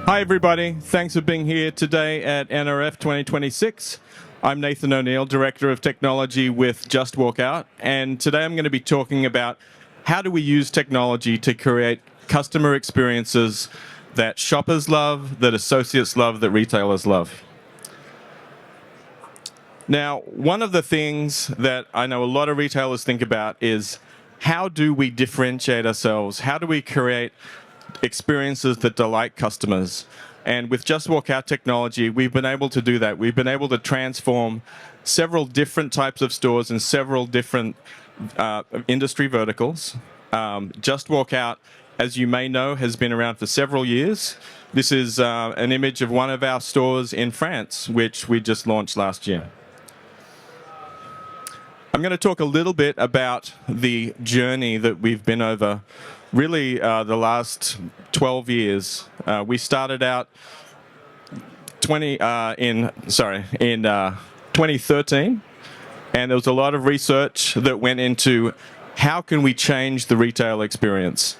Hi, everybody. Thanks for being here today at NRF 2026. I'm Nathan O'Neill, Director of Technology with Just Walk Out, and today I'm going to be talking about how do we use technology to create customer experiences that shoppers love, that associates love, that retailers love. Now, one of the things that I know a lot of retailers think about is how do we differentiate ourselves? How do we create experiences that delight customers? And with Just Walk Out technology, we've been able to do that. We've been able to transform several different types of stores in several different industry verticals. Just Walk Out, as you may know, has been around for several years. This is an image of one of our stores in France, which we just launched last year. I'm going to talk a little bit about the journey that we've been over really the last 12 years. We started out in 2013, and there was a lot of research that went into how can we change the retail experience.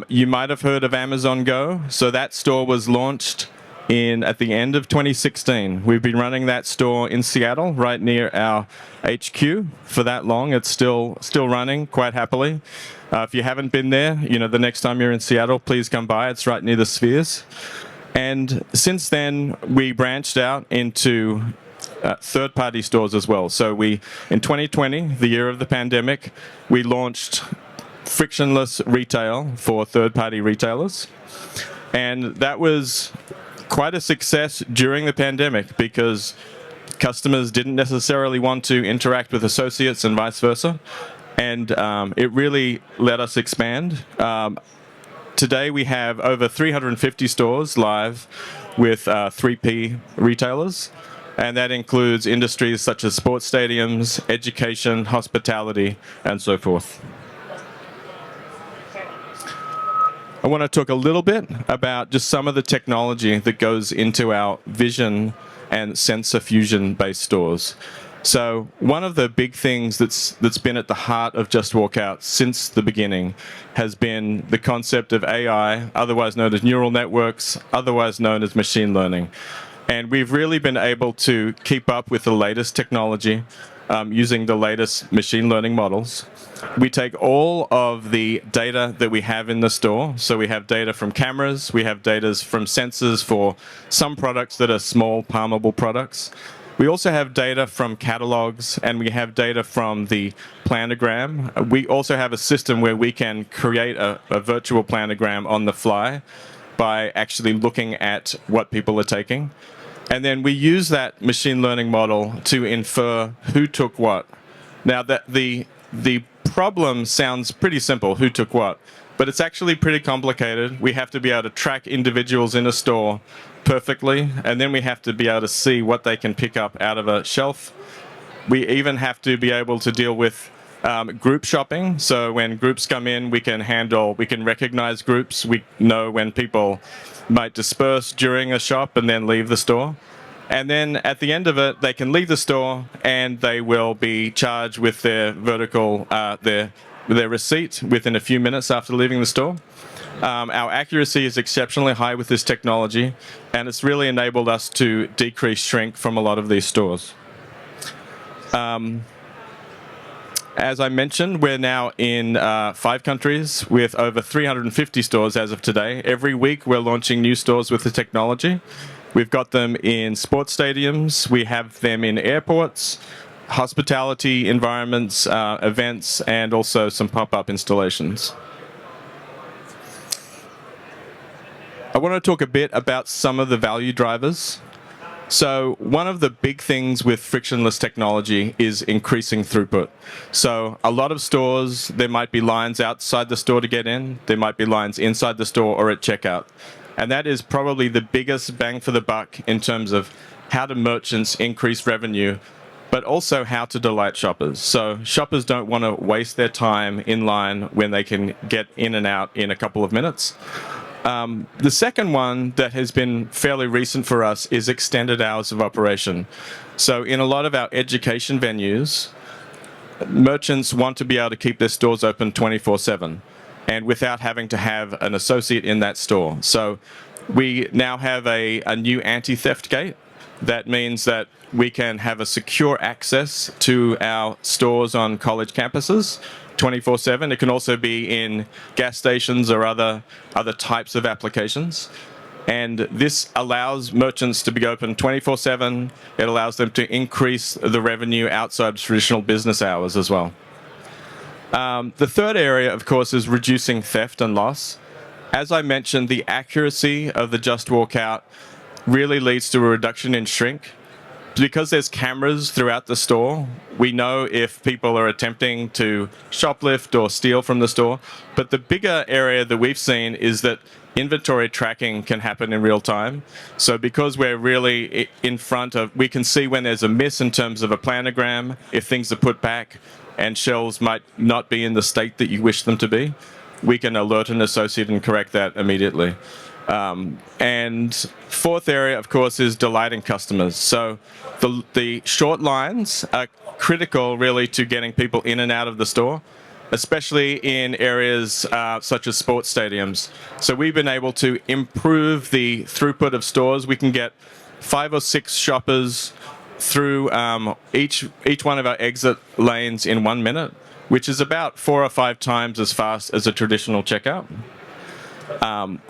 You might have heard of Amazon Go. So that store was launched at the end of 2016. We've been running that store in Seattle, right near our HQ, for that long. It's still running quite happily. If you haven't been there, the next time you're in Seattle, please come by. It's right near the Spheres. And since then, we branched out into third-party stores as well. So in 2020, the year of the pandemic, we launched frictionless retail for third-party retailers. And that was quite a success during the pandemic because customers didn't necessarily want to interact with associates and vice versa. And it really let us expand. Today we have over 350 stores live with 3P retailers. And that includes industries such as sports stadiums, education, hospitality, and so forth. I want to talk a little bit about just some of the technology that goes into our vision and sensor fusion-based stores. So one of the big things that's been at the heart of Just Walk Out since the beginning has been the concept of AI, otherwise known as neural networks, otherwise known as machine learning. And we've really been able to keep up with the latest technology using the latest machine learning models. We take all of the data that we have in the store. So we have data from cameras, we have data from sensors for some products that are small, palmable products. We also have data from catalogs, and we have data from the planogram. We also have a system where we can create a virtual planogram on the fly by actually looking at what people are taking. And then we use that machine learning model to infer who took what. Now, the problem sounds pretty simple, who took what, but it's actually pretty complicated. We have to be able to track individuals in a store perfectly, and then we have to be able to see what they can pick up out of a shelf. We even have to be able to deal with group shopping. So when groups come in, we can recognize groups. We know when people might disperse during a shop and then leave the store. And then at the end of it, they can leave the store and they will be charged with their receipt within a few minutes after leaving the store. Our accuracy is exceptionally high with this technology, and it's really enabled us to decrease shrink from a lot of these stores. As I mentioned, we're now in 5 countries with over 350 stores as of today. Every week we're launching new stores with the technology. We've got them in sports stadiums, we have them in airports, hospitality environments, events, and also some pop-up installations. I want to talk a bit about some of the value drivers. So one of the big things with frictionless technology is increasing throughput. So a lot of stores, there might be lines outside the store to get in, there might be lines inside the store or at checkout. And that is probably the biggest bang for the buck in terms of how do merchants increase revenue, but also how to delight shoppers. So shoppers don't want to waste their time in line when they can get in and out in a couple of minutes. The second one that has been fairly recent for us is extended hours of operation. So in a lot of our education venues, merchants want to be able to keep their stores open 24/7 and without having to have an associate in that store. So We now have a new anti-theft gate. That means that we can have a secure access to our stores on college campuses 24/7. It can also be in gas stations or other types of applications. And this allows merchants to be open 24/7. It allows them to increase the revenue outside of traditional business hours as well. The third area, of course, is reducing theft and loss. As I mentioned, the accuracy of the Just Walk Out really leads to a reduction in shrink. Because there's cameras throughout the store, we know if people are attempting to shoplift or steal from the store. But the bigger area that we've seen is that inventory tracking can happen in real time. So because we're really in front of, we can see when there's a miss in terms of a planogram, if things are put back and shelves might not be in the state that you wish them to be, we can alert an associate and correct that immediately. And fourth area, of course, is delighting customers. So the short lines are critical, really, to getting people in and out of the store, especially in areas such as sports stadiums. So we've been able to improve the throughput of stores. We can get 5 or 6 shoppers through each one of our exit lanes in 1 minute, which is about 4 or 5 times as fast as a traditional checkout.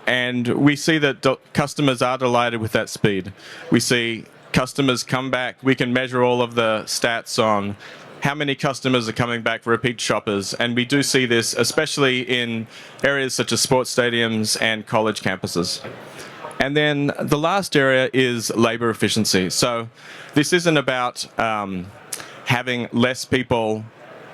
And we see that customers are delighted with that speed. We see customers come back. We can measure all of the stats on how many customers are coming back, repeat shoppers. And we do see this especially in areas such as sports stadiums and college campuses. And then the last area is labor efficiency. So this isn't about having less people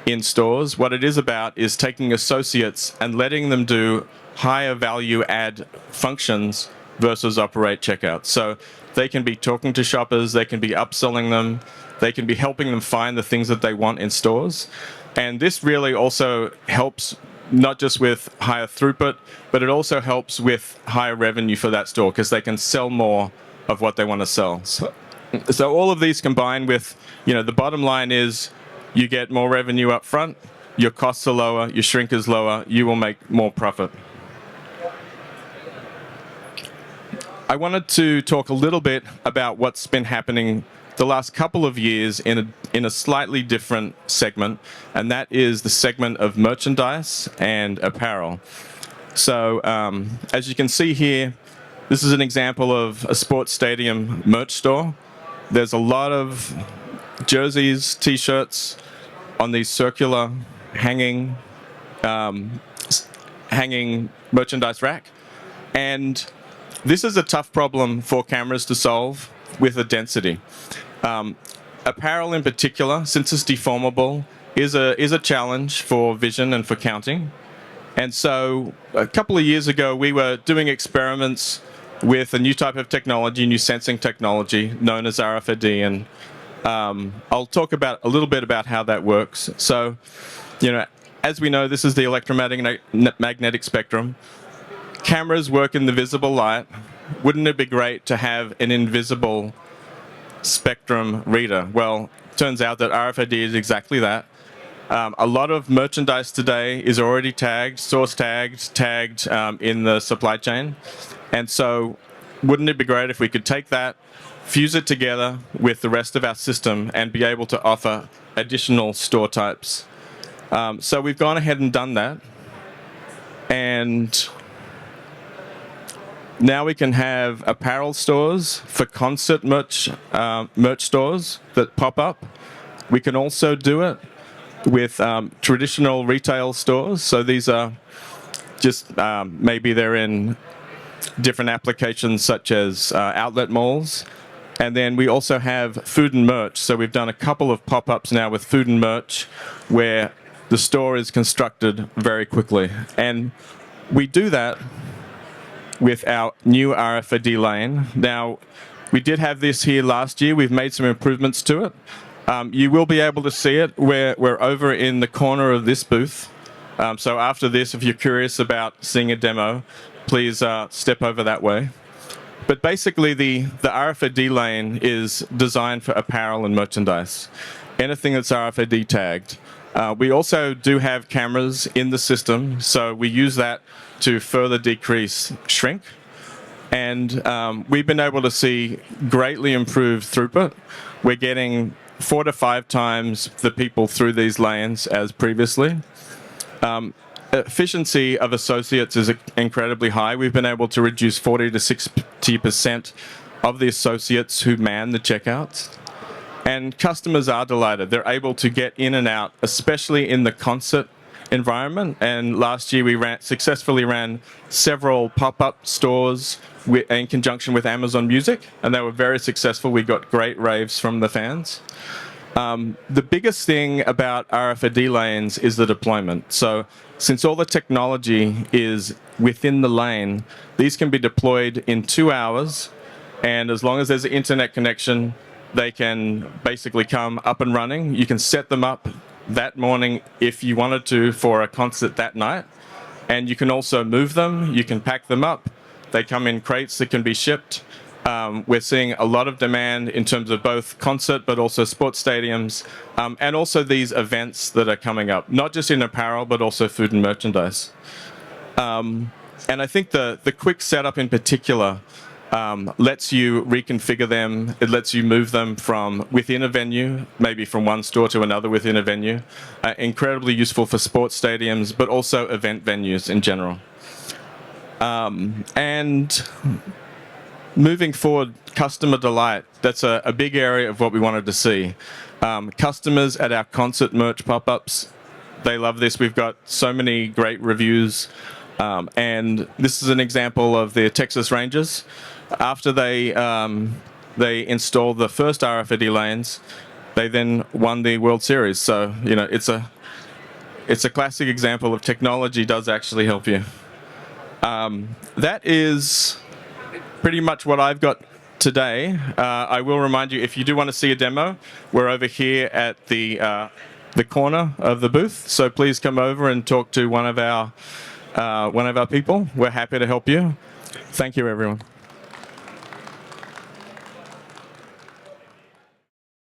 in stores. What it is about is taking associates and letting them do higher value add functions versus operate checkouts. So they can be talking to shoppers, they can be upselling them, they can be helping them find the things that they want in stores. And this really also helps not just with higher throughput, but it also helps with higher revenue for that store because they can sell more of what they want to sell. So all of these combined with, the bottom line is you get more revenue up front, your costs are lower, your shrink is lower, you will make more profit. I wanted to talk a little bit about what's been happening the last couple of years in a slightly different segment, and that is the segment of merchandise and apparel. So as you can see here, this is an example of a sports stadium merch store. There's a lot of jerseys, t-shirts on these circular hanging merchandise rack. And this is a tough problem for cameras to solve with the density. Apparel in particular, since it's deformable, is a challenge for vision and for counting. And so a couple of years ago, we were doing experiments with a new type of technology, new sensing technology known as RFID. And I'll talk a little bit about how that works. So, as we know, this is the electromagnetic spectrum. Cameras work in the visible light. Wouldn't it be great to have an invisible spectrum reader? Well, turns out that RFID is exactly that. A lot of merchandise today is already tagged, source tagged in the supply chain. And so wouldn't it be great if we could take that, fuse it together with the rest of our system and be able to offer additional store types? So we've gone ahead and done that. And now we can have apparel stores for concert merch stores that pop up. We can also do it with traditional retail stores. So these are just maybe they're in different applications such as outlet malls. And then we also have food and merch. So we've done a couple of pop-ups now with food and merch where the store is constructed very quickly. And we do that with our new RFID lane. Now, we did have this here last year. We've made some improvements to it. You will be able to see it. We're over in the corner of this booth. So after this, if you're curious about seeing a demo, please step over that way. But basically, the RFID lane is designed for apparel and merchandise. Anything that's RFID tagged. We also do have cameras in the system, so we use that to further decrease shrink. And we've been able to see greatly improved throughput. We're getting 4 to 5 times the people through these lanes as previously. Efficiency of associates is incredibly high. We've been able to reduce 40 to 60% of the associates who man the checkouts. And customers are delighted. They're able to get in and out, especially in the concert environment. And last year we successfully ran several pop-up stores in conjunction with Amazon Music, and they were very successful. We got great raves from the fans. The biggest thing about RFID lanes is the deployment. So since all the technology is within the lane, these can be deployed in 2 hours, and as long as there's an internet connection, they can basically come up and running. You can set them up that morning if you wanted to for a concert that night, and you can also move them. You can pack them up. They come in crates that can be shipped. We're seeing a lot of demand in terms of both concert but also sports stadiums, and also these events that are coming up, not just in apparel but also food and merchandise. And I think the quick setup in particular lets you reconfigure them. It lets you move them from within a venue, maybe from one store to another within a venue. Incredibly useful for sports stadiums, but also event venues in general. And moving forward, customer delight. That's a big area of what we wanted to see. Customers at our concert merch pop-ups, they love this. We've got so many great reviews. And this is an example of the Texas Rangers. After they installed the first RFID lanes, they then won the World Series. So, you know, it's a classic example of technology does actually help you. That is pretty much what I've got today. I will remind you, if you do want to see a demo, we're over here at the corner of the booth. So please come over and talk to one of our people. We're happy to help you. Thank you, everyone.